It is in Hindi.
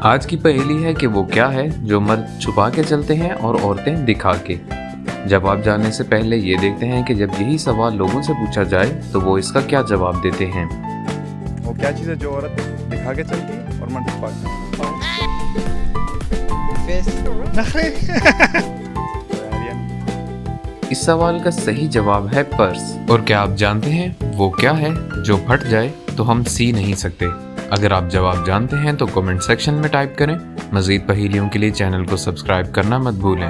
आज की पहेली है कि वो क्या है जो मर्द छुपा के चलते हैं और औरतें दिखा के। जवाब जानने से पहले ये देखते हैं कि जब यही सवाल लोगों से पूछा जाए तो वो इसका क्या जवाब देते हैं। वो क्या चीज़ है जो औरत दिखा के चलती है और मर्द छुपा के? इस सवाल का सही जवाब है पर्स। और क्या आप जानते हैं वो क्या है जो फट जाए तो हम सी नहीं सकते? अगर आप जवाब जानते हैं तो कमेंट सेक्शन में टाइप करें। मज़ीद पहेलियों के लिए चैनल को सब्सक्राइब करना मत भूलें।